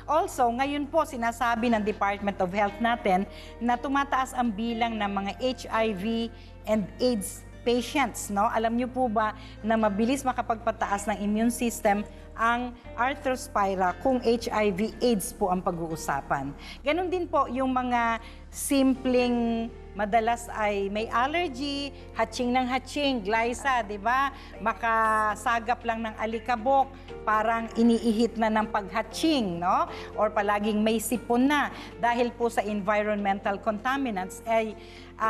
Also, ngayon po sinasabi ng Department of Health natin na tumataas ang bilang ng mga HIV and AIDS patients, no? Alam niyo po ba na mabilis makapagpataas ng immune system ang Arthrospira kung HIV AIDS po ang pag-uusapan. Ganon din po yung mga simpleng madalas ay may allergy, hatching ng hatching, glyza, di ba? Makasagap lang ng alikabok, parang iniihit na ng paghatching, no? Or palaging may sipon na dahil po sa environmental contaminants ay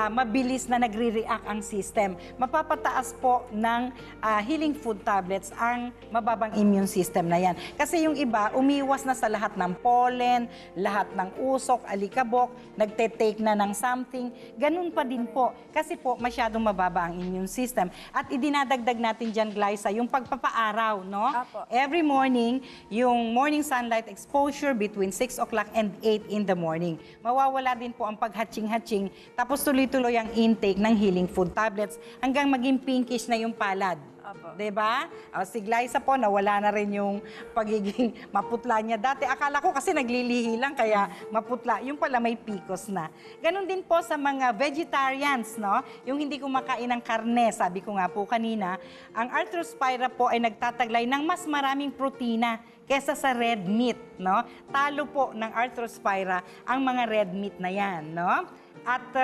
mabilis na nagre-react ang system. Mapapataas po ng healing food tablets ang mababang immune system na yan. Kasi yung iba, umiwas na sa lahat ng pollen, lahat ng usok, alikabok, nagte-take na ng something. Ganun pa din po. Kasi po, masyadong mababa ang immune system. At idinadagdag natin dyan, Glyza, yung pagpapaaraw, no? Apo. Every morning, yung morning sunlight exposure between 6 o'clock and 8 in the morning. Mawawala din po ang paghatching-hatching. Tapos tuloy-tuloy ang intake ng healing food tablets hanggang maging pinkish na yung palad. Apo. Diba? Si Glyza po, nawala na rin yung pagiging maputla niya. Dati, akala ko kasi naglilihi lang, kaya maputla. Yung pala may pikos na. Ganon din po sa mga vegetarians, no? Yung hindi kumakain ng karne, sabi ko nga po kanina, ang Arthrospira po ay nagtataglay ng mas maraming protina kesa sa red meat, no? Talo po ng Arthrospira ang mga red meat na yan, no? At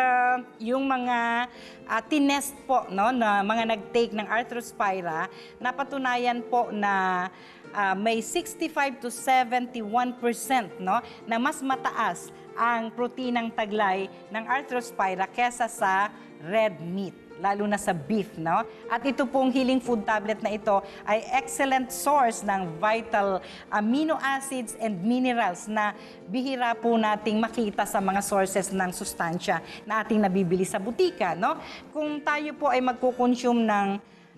yung mga tinest po, no, na mga nag-take ng Arthrospira, napatunayan po na may 65 to 71%, no, na mas mataas ang proteinang taglay ng Arthrospira kesa sa red meat, lalo na sa beef, no? At ito pong healing food tablet na ito ay excellent source ng vital amino acids and minerals na bihira po nating makita sa mga sources ng sustansya na ating nabibili sa butika, no? Kung tayo po ay magkukonsume ng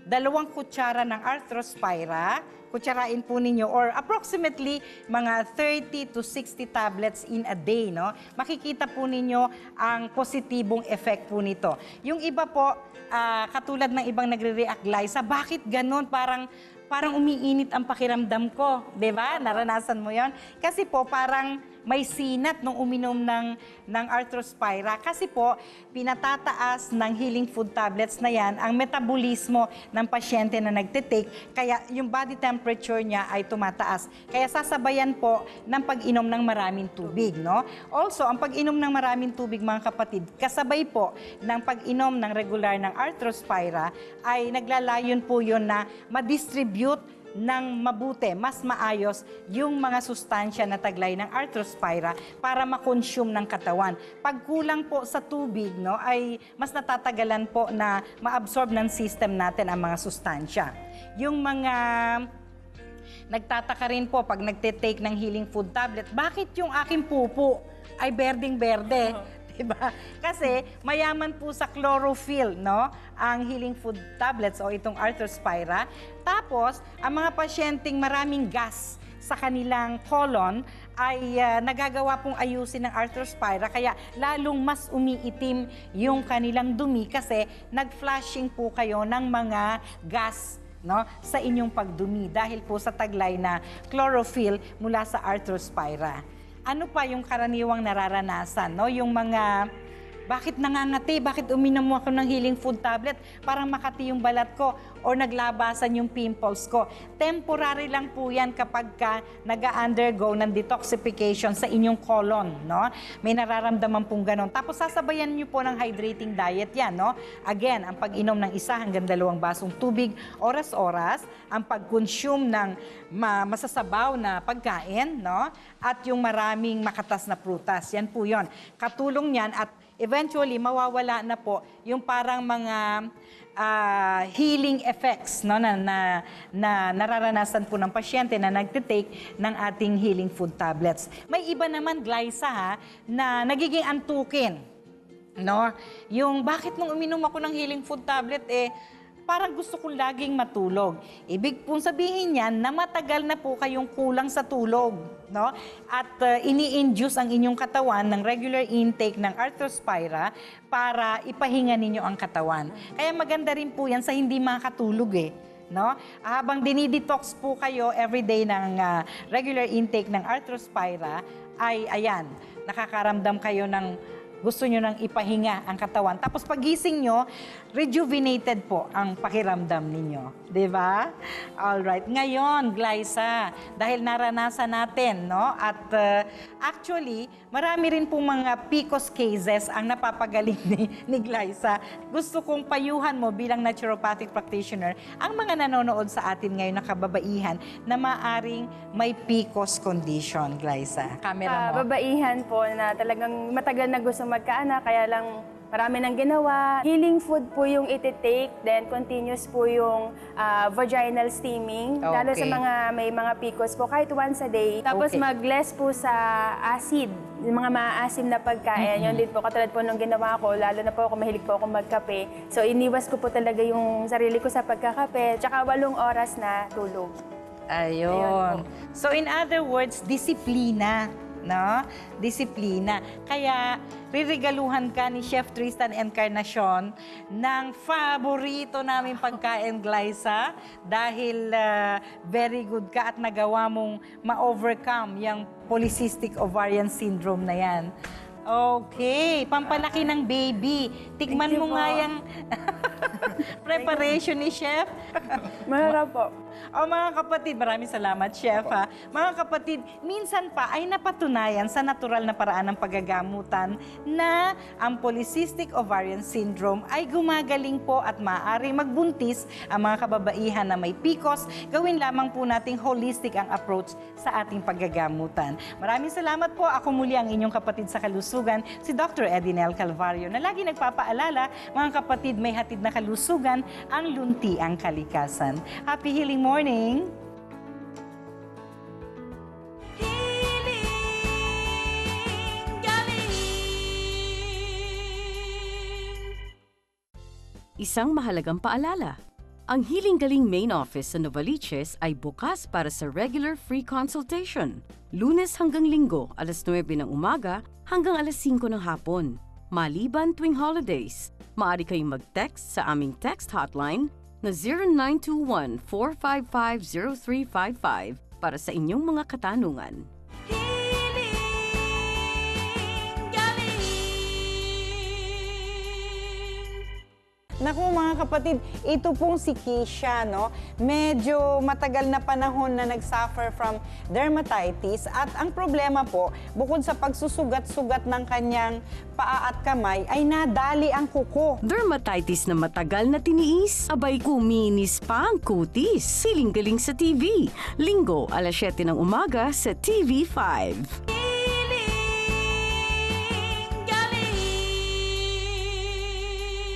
2 kutsara ng Arthrospira, kutsarain po ninyo, or approximately mga 30 to 60 tablets in a day, no? Makikita po ninyo ang positibong effect po nito. Yung iba po, katulad ng ibang nagre-react, Glyza, bakit ganun? Parang umiinit ang pakiramdam ko, di ba? Naranasan mo yon? Kasi po, parang may sinat nung uminom ng Arthrospira. Kasi po, pinatataas ng healing food tablets na yan ang metabolismo ng pasyente na nagtitake, kaya yung body temperature niya ay tumataas. Kaya sasabayan po ng pag-inom ng maraming tubig, no? Also, ang pag-inom ng maraming tubig, mga kapatid, kasabay po ng pag-inom ng regular ng Arthrospira, ay naglalayon po yun na ma-distribute ng mabuti, mas maayos yung mga sustansya na taglay ng Arthrospira para ma-consume ng katawan. Pag kulang po sa tubig, no, ay mas natatagalan po na ma-absorb ng system natin ang mga sustansya. Yung mga nagtataka rin po pag nagte-take ng healing food tablet, bakit yung aking pupo ay berdeng-berde? Diba? Kasi mayaman po sa chlorophyll, no, ang healing food tablets o itong Arthrospira. Tapos, ang mga pasyenteng maraming gas sa kanilang colon ay nagagawa pong ayusin ng Arthrospira, kaya lalong mas umiitim yung kanilang dumi kasi nag-flushing po kayo ng mga gas, no, sa inyong pagdumi dahil po sa taglay na chlorophyll mula sa Arthrospira. Ano pa yung karaniwang nararanasan, no? Yung mga, bakit nangangati? Bakit uminom mo ako ng healing food tablet? Parang makati yung balat ko or naglabasan yung pimples ko. Temporary lang po yan kapag nag-undergo ng detoxification sa inyong colon, no? May nararamdaman pong ganon. Tapos sasabayan nyo po ng hydrating diet yan, no? Again, ang pag-inom ng 1 hanggang 2 basong tubig, oras-oras, ang pag-consume ng masasabaw na pagkain, no? At yung maraming makatas na prutas. Yan po yon. Katulong yan at eventually mawawala na po yung parang mga healing effects, no, na nararanasan po ng pasyente na nagtitake ng ating healing food tablets. May iba naman, Glyza, ha, na nagiging antukin, no? Yung bakit nung uminom ako ng healing food tablet, parang gusto kong laging matulog. Ibig pong sabihin niyan na matagal na po kayong kulang sa tulog, no? At ini-induce ang inyong katawan ng regular intake ng Arthrospira para ipahinga ninyo ang katawan. Kaya maganda rin po yan sa hindi makatulog, no? Habang dinidetox po kayo everyday ng regular intake ng Arthrospira, ay ayan, nakakaramdam kayo ng gusto nyo nang ipahinga ang katawan. Tapos pagising nyo, rejuvenated po ang pakiramdam ninyo. Diba? Alright. Ngayon, Glyza, dahil naranasan natin, no? At actually, marami rin pong mga PCOS cases ang napapagaling ni Glyza. Gusto kong payuhan mo bilang naturopathic practitioner ang mga nanonood sa atin ngayon na kababaihan na maaring may PCOS condition, Glyza. Camera mo. Babaihan po na talagang matagal na gusto magkaanak, kaya lang marami nang ginawa. Healing food po yung iti-take, then continuous po yung vaginal steaming. Lalo sa mga may mga PCOS po, kahit once a day. Tapos mag-less po sa acid, yung mga maasim na pagkain. Yun din po, katulad po nung ginawa ko, lalo na po ako, mahilig po ako magkape. So iniwas ko po talaga yung sarili ko sa pagkakape, tsaka 8 oras na tulog. Ayun. So in other words, disiplina. No? Disiplina. Kaya riregaluhan ka ni Chef Tristan Encarnacion ng paborito naming pagkain, Glyza, dahil very good ka at nagawa mong ma-overcome yung polycystic ovarian syndrome na yan. Okay, pampalaki ng baby. Tikman mo nga yung preparation ni Chef. Mahirap po. O mga kapatid, maraming salamat, Chef. Ha? Mga kapatid, minsan pa ay napatunayan sa natural na paraan ng paggagamutan na ang polycystic ovarian syndrome ay gumagaling po at maaari magbuntis ang mga kababaihan na may PCOS. Gawin lamang po nating holistic ang approach sa ating paggagamutan. Maraming salamat po. Ako muli ang inyong kapatid sa kalusugan, si Dr. Edinel Calvario, na lagi nagpapaalala, mga kapatid, may hatid na kalusugan ang lunti ang kalikasan. Happy healing morning! Isang mahalagang paalala. Ang Healing Galing Main Office sa Novaliches ay bukas para sa regular free consultation. Lunes hanggang Linggo, alas 9 ng umaga hanggang alas 5 ng hapon. Maliban tuwing holidays, maaari kayong mag-text sa aming text hotline na 0921-455-0355 para sa inyong mga katanungan. Naku mga kapatid, ito pong si Keisha, no? Medyo matagal na panahon na nag-suffer from dermatitis at ang problema po, bukod sa pagsusugat-sugat ng kanyang paa at kamay, ay nadali ang kuko. Dermatitis na matagal na tiniis, abay kuminis pa ang kutis. Healing Galing sa TV. Linggo, alas 7 ng umaga sa TV5.